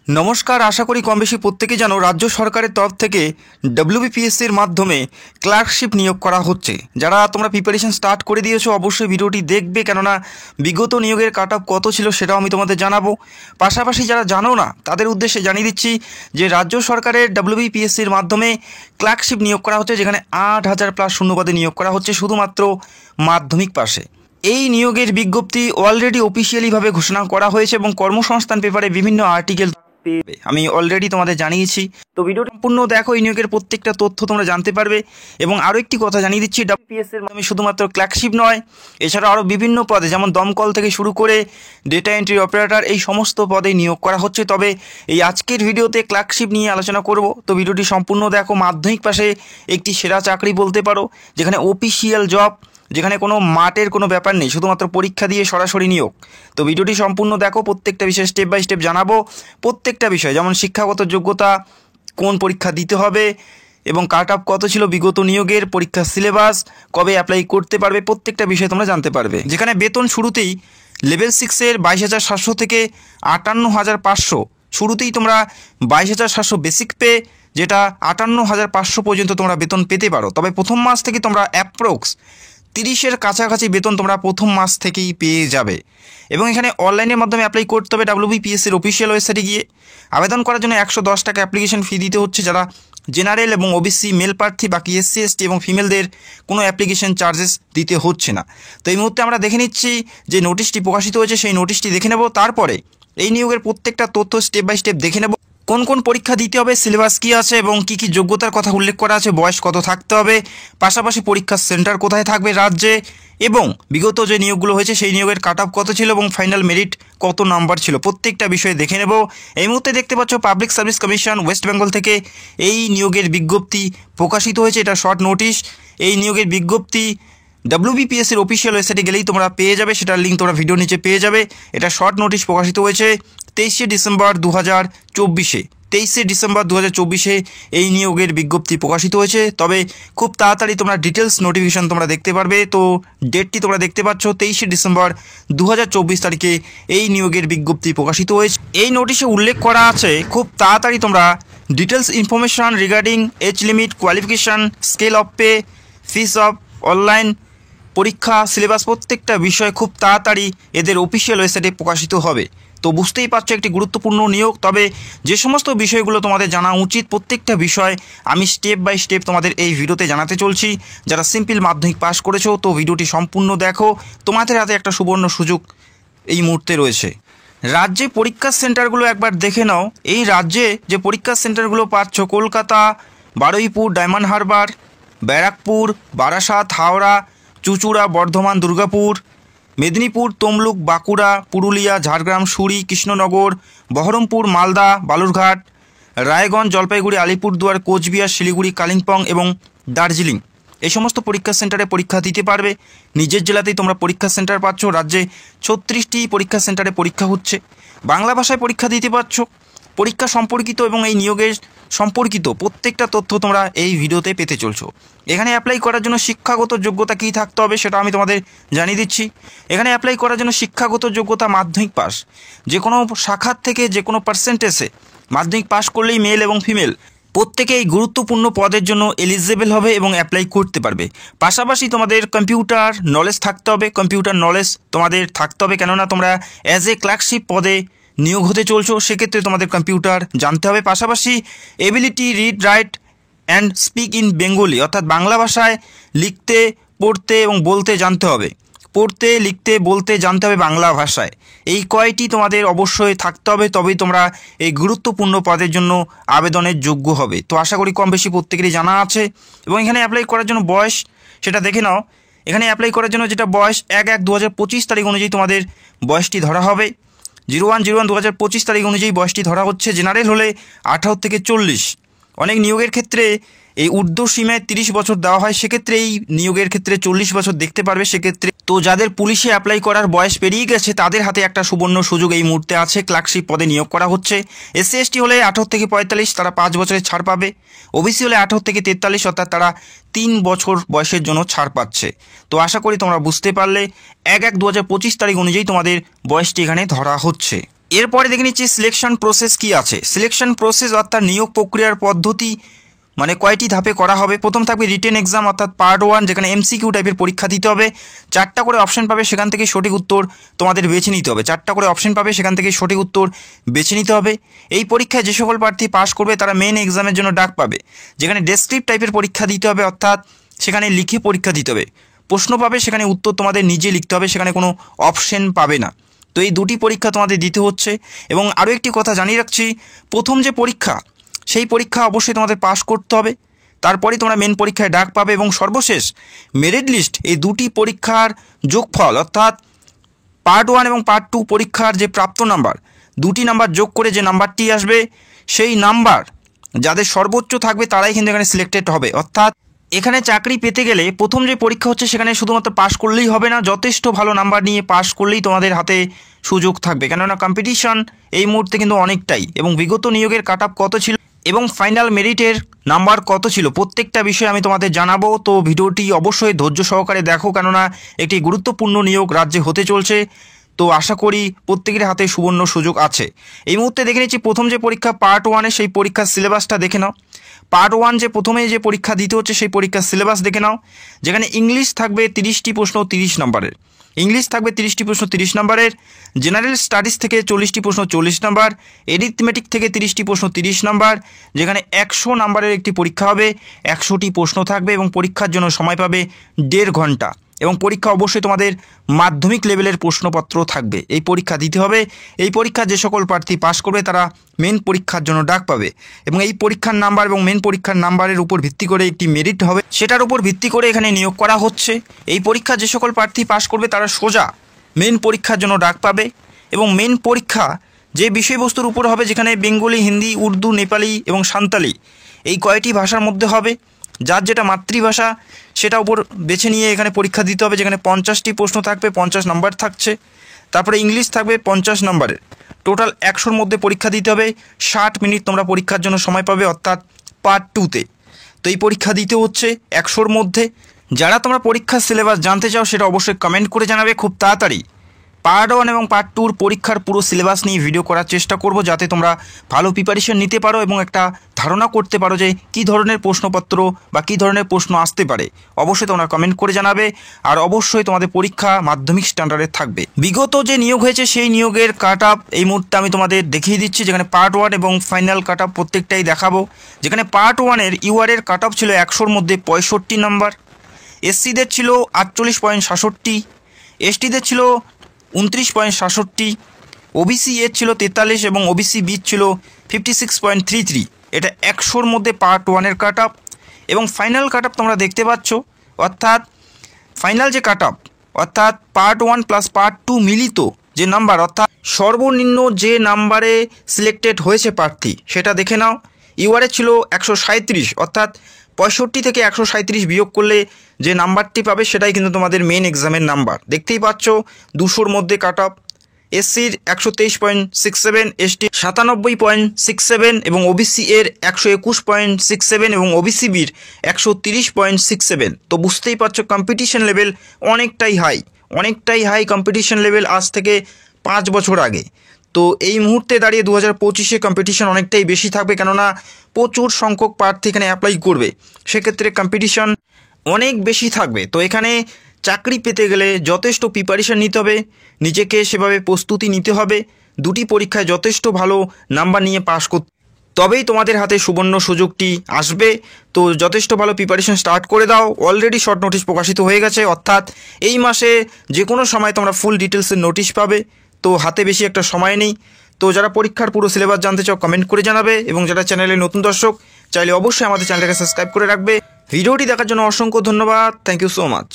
নমস্কার, আশা করি কম বেশি প্রত্যেকেই জানো রাজ্য সরকারের তরফ থেকে ডব্লিউবিপিএসসির মাধ্যমে ক্লার্কশিপ নিয়োগ করা হচ্ছে। যারা তোমরা প্রিপারেশন স্টার্ট করে দিয়েছো অবশ্যই ভিডিওটি দেখবে, কেননা বিগত নিয়োগের কাট অফ কত ছিল সেটাও আমি তোমাদের জানাবো। পাশাপাশি যারা জানো না তাদের উদ্দেশ্যে জানিয়ে দিচ্ছি যে রাজ্য সরকারের ডব্লিউবিপিএসসির মাধ্যমে ক্লার্কশিপ নিয়োগ করা হচ্ছে, যেখানে 8,000+ শূন্যপদে নিয়োগ করা হচ্ছে শুধুমাত্র মাধ্যমিক পাশে। এই নিয়োগের বিজ্ঞপ্তি অলরেডি অফিসিয়ালিভাবে ঘোষণা করা হয়েছে এবং কর্মসংস্থান পেপারে বিভিন্ন আর্টিকেল আমি অলরেডি তোমাদের জানিয়েছি। তো ভিডিওটা সম্পূর্ণ দেখো, এই নিয়োগের প্রত্যেকটা তথ্য তোমরা জানতে পারবে। এবং আরও একটি কথা জানিয়ে দিচ্ছি, ডব্লিউবিপিএসসির মাধ্যমে শুধুমাত্র ক্লার্কশিপ নয়, এছাড়া আরও বিভিন্ন পদে যেমন দমকল থেকে শুরু করে ডেটা এন্ট্রি অপারেটর এই সমস্ত পদে নিয়োগ করা হচ্ছে। তবে এই আজকের ভিডিওতে ক্লার্কশিপ নিয়ে আলোচনা করব। তো ভিডিওটি সম্পূর্ণ দেখো। মাধ্যমিক পাশে একটি সেরা চাকরি বলতে পারো, যেখানে অফিসিয়াল জব, যেখানে কোনো মাঠের কোনো ব্যাপার নেই, শুধুমাত্র পরীক্ষা দিয়ে সরাসরি নিয়োগ। তো ভিডিওটি সম্পূর্ণ দেখো, প্রত্যেকটা বিষয় স্টেপ বাই স্টেপ জানাবো। প্রত্যেকটা বিষয় যেমন শিক্ষাগত যোগ্যতা, কোন পরীক্ষা দিতে হবে এবং কাট অফ কত ছিল বিগত নিয়োগের, পরীক্ষার সিলেবাস, কবে অ্যাপ্লাই করতে পারবে, প্রত্যেকটা বিষয় তোমরা জানতে পারবে। যেখানে বেতন শুরুতেই লেভেল 6-এর 22,700 থেকে 58,500, শুরুতেই তোমরা 22,700 বেসিক পে, যেটা 58,500 পর্যন্ত তোমরা বেতন পেতে পারো। তবে প্রথম মাস থেকে তোমরা অ্যাপ্রক্স 30-এর কাছাকাছি বেতন তোমরা প্রথম মাস থেকেই পেয়ে যাবে। এবং এখানে অনলাইনের মাধ্যমে অ্যাপ্লাই করতে হবে ডব্লিউবিপিএসসির অফিসিয়াল ওয়েবসাইটে গিয়ে। আবেদন করার জন্য 110 টাকা অ্যাপ্লিকেশন ফি দিতে হচ্ছে যারা জেনারেল এবং ওবিসি মেল প্রার্থী, বাকি এসসি এসটি এবং ফিমেলদের কোনো অ্যাপ্লিকেশন চার্জেস দিতে হচ্ছে না। তো এই মুহূর্তে আমরা দেখে নিচ্ছি যে নোটিশটি প্রকাশিত হয়েছে, সেই নোটিশটি দেখে নেব। তারপরে এই নিয়োগের প্রত্যেকটা তথ্য স্টেপ বাই স্টেপ দেখে নেব। কোন কোন পরীক্ষা দিতে হবে, সিলেবাস কী আছে এবং কী কী যোগ্যতার কথা উল্লেখ করা আছে, বয়স কত থাকতে হবে, পাশাপাশি পরীক্ষার সেন্টার কোথায় থাকবে রাজ্যে, এবং বিগত যে নিয়োগগুলো হয়েছে সেই নিয়োগের কাট অফ কত ছিল এবং ফাইনাল মেরিট কত নাম্বার ছিল, প্রত্যেকটা বিষয়ে দেখে নেব। এই মুহূর্তে দেখতে পাচ্ছ public service commission West Bengal থেকে এই নিয়োগের বিজ্ঞপ্তি প্রকাশিত হয়েছে। এটা শর্ট নোটিশ। এই নিয়োগের বিজ্ঞপ্তি ডব্লিউবিপিএসসির অফিসিয়াল ওয়েবসাইটে গেলেই তোমরা পেয়ে যাবে, সেটার লিঙ্ক তোমরা ভিডিও নিচে পেয়ে যাবে। এটা শর্ট নোটিশ প্রকাশিত হয়েছে 23শে ডিসেম্বর 2024-এ। 23শে ডিসেম্বর 2024-এ এই নিয়োগের বিজ্ঞপ্তি প্রকাশিত হয়েছে। তবে খুব তাড়াতাড়ি তোমরা ডিটেলস নোটিফিকেশন তোমরা দেখতে পারবে। তো ডেটটি তোমরা দেখতে পাচ্ছ 23শে ডিসেম্বর 2024 তারিখে এই নিয়োগের বিজ্ঞপ্তি প্রকাশিত হয়েছে। এই নোটিশে উল্লেখ করা আছে খুব তাড়াতাড়ি তোমরা details information regarding age limit, qualification, scale of pay, fees of online পরীক্ষা, সিলেবাস, প্রত্যেকটা বিষয় খুব তাড়াতাড়ি এদের অফিসিয়াল ওয়েবসাইটে প্রকাশিত হবে। তো বুঝতেই পারছো একটি গুরুত্বপূর্ণ নিয়োগ। তবে যে সমস্ত বিষয়গুলো তোমাদের জানা উচিত, প্রত্যেকটা বিষয় আমি স্টেপ বাই স্টেপ তোমাদের এই ভিডিওতে জানাতে চলছি। যারা সিম্পল মাধ্যমিক পাস করেছো তো ভিডিওটি সম্পূর্ণ দেখো, তোমাদের হাতে একটা সুবর্ণ সুযোগ এই মুহূর্তে রয়েছে। রাজ্যে পরীক্ষার সেন্টারগুলো একবার দেখে নাও। এই রাজ্যে যে পরীক্ষার সেন্টারগুলো পাচ্ছ, কলকাতা, বারুইপুর, ডায়মন্ড হারবার, ব্যারাকপুর, বারাসাত, হাওড়া, চুঁচুড়া, বর্ধমান, দুর্গাপুর, মেদিনীপুর, তমলুক, বাঁকুড়া, পুরুলিয়া, ঝাড়গ্রাম, সুরি, কৃষ্ণনগর, বহরমপুর, মালদা, বালুরঘাট, রায়গঞ্জ, জলপাইগুড়ি, আলিপুরদুয়ার, কোচবিহার, শিলিগুড়ি, কালিম্পং এবং দার্জিলিং, এই সমস্ত পরীক্ষা সেন্টারে পরীক্ষা দিতে পারবে। নিজের জেলাতেই তোমরা পরীক্ষা সেন্টার পাচ্ছ। রাজ্যে 36টি পরীক্ষা সেন্টারে পরীক্ষা হচ্ছে। বাংলা ভাষায় পরীক্ষা দিতে পারছ। পরীক্ষা সম্পর্কিত এবং এই নিয়োগের সম্পর্কিত প্রত্যেকটা তথ্য তোমরা এই ভিডিওতে পেতে চলছো। এখানে অ্যাপ্লাই করার জন্য শিক্ষাগত যোগ্যতা কী থাকতে হবে সেটা আমি তোমাদের জানিয়ে দিচ্ছি। এখানে অ্যাপ্লাই করার জন্য শিক্ষাগত যোগ্যতা মাধ্যমিক পাস, যে কোনো শাখার থেকে যে কোনো পার্সেন্টেজে মাধ্যমিক পাস করলেই মেল এবং ফিমেল প্রত্যেকে এই গুরুত্বপূর্ণ পদের জন্য এলিজিবল হবে এবং অ্যাপ্লাই করতে পারবে। পাশাপাশি তোমাদের কম্পিউটার নলেজ থাকতে হবে। কম্পিউটার নলেজ তোমাদের থাকতে হবে, কেননা তোমরা অ্যাজ এ ক্লার্কশিপ পদে নিয়োগ হতে চলছো, সেক্ষেত্রে তোমাদের কম্পিউটার জানতে হবে। পাশাপাশি ability read, right and speak in Bengali, অর্থাৎ বাংলা ভাষায় লিখতে, পড়তে এবং বলতে জানতে হবে। পড়তে, লিখতে, বলতে জানতে হবে বাংলা ভাষায়। এই কয়টি তোমাদের অবশ্যই থাকতে হবে, তবেই তোমরা এই গুরুত্বপূর্ণ পদের জন্য আবেদনের যোগ্য হবে। তো আশা করি কম বেশি প্রত্যেকেরই জানা আছে। এবং এখানে অ্যাপ্লাই করার জন্য বয়স সেটা দেখে নাও। এখানে অ্যাপ্লাই করার জন্য যেটা বয়স 1/1/2025 তারিখ অনুযায়ী তোমাদের বয়সটি ধরা হবে। 01/01/2025 তারিখ অনুযায়ী বয়সটি ধরা হচ্ছে। জেনারেল হলে 18 থেকে 40। অনেক নিয়োগের ক্ষেত্রে এই ঊর্ধ্ব সীমায় 30 বছর দেওয়া হয়, সেক্ষেত্রে এই নিয়োগের ক্ষেত্রে 40 বছর দেখতে পারবে। সেক্ষেত্রে তো যাদের পুলিশে অ্যাপ্লাই করার বয়স পেরিয়ে গেছে তাদের হাতে একটা সুবর্ণ সুযোগ এই মুহূর্তে আছে, ক্লার্কশিপ পদে নিয়োগ করা হচ্ছে। এসসি এসটি হলে 18 থেকে 45, তারা 5 বছরের ছাড় পাবে। ওবিসি হলে 18 থেকে 43, অর্থাৎ তারা 3 বছর বয়সের জন্য ছাড় পাচ্ছে। তো আশা করি তোমরা বুঝতে পারলে 1/1/2025 তারিখ অনুযায়ী তোমাদের বয়সটি এখানে ধরা হচ্ছে। এরপরে দেখে নিচ্ছি সিলেকশন প্রসেস কি আছে। সিলেকশন প্রসেস অর্থাৎ নিয়োগ প্রক্রিয়ার পদ্ধতি মানে কয়টি ধাপে করা হবে। প্রথম থাকবে রিটেন এক্সাম অর্থাৎ পার্ট 1, যেখানে এমসিকিউ টাইপের পরীক্ষা দিতে হবে। 4টা করে অপশন পাবে, সেখান থেকে সঠিক উত্তর তোমাদের বেছে নিতে হবে। 4টা করে অপশন পাবে, সেখান থেকে সঠিক উত্তর বেছে নিতে হবে। এই পরীক্ষায় যে সকল প্রার্থী পাস করবে তারা মেন এক্সামের জন্য ডাক পাবে, যেখানে ডেসক্রিপ্ট টাইপের পরীক্ষা দিতে হবে, অর্থাৎ সেখানে লিখে পরীক্ষা দিতে হবে। প্রশ্ন পাবে, সেখানে উত্তর তোমাদের নিজে লিখতে হবে, সেখানে কোনো অপশন পাবে না। তো এই দুটি পরীক্ষা তোমাদের দিতে হচ্ছে। এবং আরও একটি কথা জানিয়ে রাখছি, প্রথম যে পরীক্ষা সেই পরীক্ষা অবশ্যই তোমাদের পাস করতে হবে, তারপরেই তোমরা মেন পরীক্ষায় ডাক পাবে। এবং সর্বশেষ মেরিট লিস্ট এই দুটি পরীক্ষার যোগফল অর্থাৎ পার্ট 1 এবং পার্ট 2 পরীক্ষার যে প্রাপ্ত নাম্বার, দুটি নাম্বার যোগ করে যে নাম্বারটি আসবে সেই নাম্বার যাদের সর্বোচ্চ থাকবে তারাই কিন্তু এখানে সিলেক্টেড হবে। অর্থাৎ এখানে চাকরি পেতে গেলে প্রথম যে পরীক্ষা হচ্ছে সেখানে শুধুমাত্র পাস করলেই হবে না, যথেষ্ট ভালো নাম্বার নিয়ে পাস করলেই তোমাদের হাতে সুযোগ থাকবে। কেননা কম্পিটিশন এই মুহূর্তে কিন্তু অনেকটাই, এবং বিগত নিয়োগের কাট অফ কত ছিল এবং ফাইনাল মেরিটের নাম্বার কত ছিল প্রত্যেকটা বিষয়ে আমি তোমাদের জানাবো। তো ভিডিওটি অবশ্যই ধৈর্য সহকারে দেখো, কেননা একটি গুরুত্বপূর্ণ নিয়োগ রাজ্যে হতে চলছে। তো আশা করি প্রত্যেকের হাতে সুবর্ণ সুযোগ আছে। এই মুহূর্তে দেখে নিচ্ছি প্রথম যে পরীক্ষা পার্ট 1 সেই পরীক্ষার সিলেবাসটা দেখে নাও। পার্ট 1 যে প্রথমে যে পরীক্ষা দিতে হচ্ছে সেই পরীক্ষার সিলেবাস দেখে নাও, যেখানে ইংলিশ থাকবে 30টি প্রশ্ন 30 নম্বরের, ইংলিশ থাকবে 30টি প্রশ্ন 30 নম্বরের, জেনারেল স্টাডিজ থেকে 40টি প্রশ্ন 40 নম্বর, এরিথমেটিক থেকে 30টি প্রশ্ন 30 নম্বর, যেখানে 100 নম্বরের একটি পরীক্ষা হবে, 100টি প্রশ্ন থাকবে এবং পরীক্ষার জন্য সময় পাবে 1.5 ঘন্টা। এবং পরীক্ষা অবশ্যই তোমাদের মাধ্যমিক লেভেলের প্রশ্নপত্র থাকবে। এই পরীক্ষা দিতে হবে। এই পরীক্ষা যে সকল প্রার্থী পাস করবে তারা মেন পরীক্ষার জন্য ডাক পাবে, এবং এই পরীক্ষার নাম্বার এবং মেন পরীক্ষার নাম্বারের উপর ভিত্তি করে একটি মেরিট হবে, সেটার উপর ভিত্তি করে এখানে নিয়োগ করা হচ্ছে। এই পরীক্ষা যে সকল প্রার্থী পাস করবে তারা সোজা মেন পরীক্ষার জন্য ডাক পাবে। এবং মেন পরীক্ষা যে বিষয়বস্তুর উপর হবে, যেখানে বেঙ্গলি, হিন্দি, উর্দু, নেপালি এবং সাঁওতালি এই কয়টি ভাষার মধ্যে হবে, যার যেটা মাতৃভাষা সেটা উপর বেছে নিয়ে এখানে পরীক্ষা দিতে হবে, যেখানে 50টি প্রশ্ন থাকবে, 50 নাম্বার থাকছে। তারপরে ইংলিশ থাকবে 50 নম্বরের, টোটাল 100-র মধ্যে পরীক্ষা দিতে হবে। 60 মিনিট তোমরা পরীক্ষার জন্য সময় পাবে, অর্থাৎ পার্ট 2-তে। তো এই পরীক্ষা দিতে হচ্ছে 100-র মধ্যে। যারা তোমরা পরীক্ষার সিলেবাস জানতে চাও সেটা অবশ্যই কমেন্ট করে জানাবে। খুব তাড়াতাড়ি পার্ট 1 এবং পার্ট 2-র পরীক্ষার পুরো সিলেবাস নিয়ে ভিডিও করার চেষ্টা করব, যাতে তোমরা ভালো প্রিপারেশন নিতে পারো এবং একটা ধারণা করতে পারো যে কী ধরনের প্রশ্নপত্র বা কী ধরনের প্রশ্ন আসতে পারে। অবশ্যই তোমরা কমেন্ট করে জানাবে। আর অবশ্যই তোমাদের পরীক্ষা মাধ্যমিক স্ট্যান্ডার্ডের থাকবে। বিগত যে নিয়োগ হয়েছে সেই নিয়োগের কাট অফ এই মুহূর্তে আমি তোমাদের দেখিয়ে দিচ্ছি, যেখানে পার্ট 1 এবং ফাইনাল কাট অফ প্রত্যেকটাই দেখাবো। যেখানে পার্ট 1-এর ইউআরের কাট অফ ছিল 100-র মধ্যে 65 নম্বর, এসসিদের ছিল 48.67, এসটিদের ছিল 29.67, ওবিসি এর ছিল 43 এবং ওবিসি বি ছিল 56.33। এটা 100-র মধ্যে পার্ট 1-এর কাট অফ। এবং ফাইনাল কাট অফ তোমরা দেখতে পাচ্ছ, অর্থাৎ ফাইনাল যে কাট অফ অর্থাৎ পার্ট 1 প্লাস পার্ট 2 মিলিত যে নাম্বার, অর্থাৎ সর্বনিম্ন যে নাম্বারে সিলেক্টেড হয়েছে প্রার্থী সেটা দেখে নাও। ইউআরএ ছিল 137, অর্থাৎ 65 থেকে 137 বিয়োগ করলে যে নাম্বারটি পাবে সেটাই কিন্তু তোমাদের মেন এক্সামের নাম্বার। দেখতেই পাচ্ছ 200-র মধ্যে কাট অফ। এসসির 123.67, এসটি 97.67 এবং ওবিসি এর 121.67 এবং ওবিসি বির 130.67। তো বুঝতেই পারছো কম্পিটিশন লেভেল অনেকটাই হাই কম্পিটিশন লেভেল আজ থেকে 5 বছর আগে। তো এই মুহূর্তে দাঁড়িয়ে 2025-এ কম্পিটিশন অনেকটাই বেশি থাকবে, কেননা প্রচুর সংখ্যক প্রার্থী এখানে অ্যাপ্লাই করবে, সেক্ষেত্রে কম্পিটিশন অনেক বেশি থাকবে। তো এখানে চাকরি পেতে গেলে যথেষ্ট প্রিপারেশন নিতে হবে, নিজেকে সেভাবে প্রস্তুতি নিতে হবে, দুটি পরীক্ষায় যথেষ্ট ভালো নাম্বার নিয়ে পাস করতে, তবেই তোমাদের হাতে সুবর্ণ সুযোগটি আসবে। তো যথেষ্ট ভালো প্রিপারেশন স্টার্ট করে দাও। অলরেডি শর্ট নোটিশ প্রকাশিত হয়ে গেছে, অর্থাৎ এই মাসে যে কোনো সময় তোমরা ফুল ডিটেলসের নোটিশ পাবে। তো হাতে বেশি একটা সময় নেই। তো যারা পরীক্ষার পুরো সিলেবাস জানতে চাও কমেন্ট করে জানাবে, এবং যারা চ্যানেলে নতুন দর্শক চাইলে অবশ্যই আমাদের চ্যানেলটাকে সাবস্ক্রাইব করে রাখবে। ভিডিওটি দেখার জন্য অসংখ্য ধন্যবাদ। Thank you so much.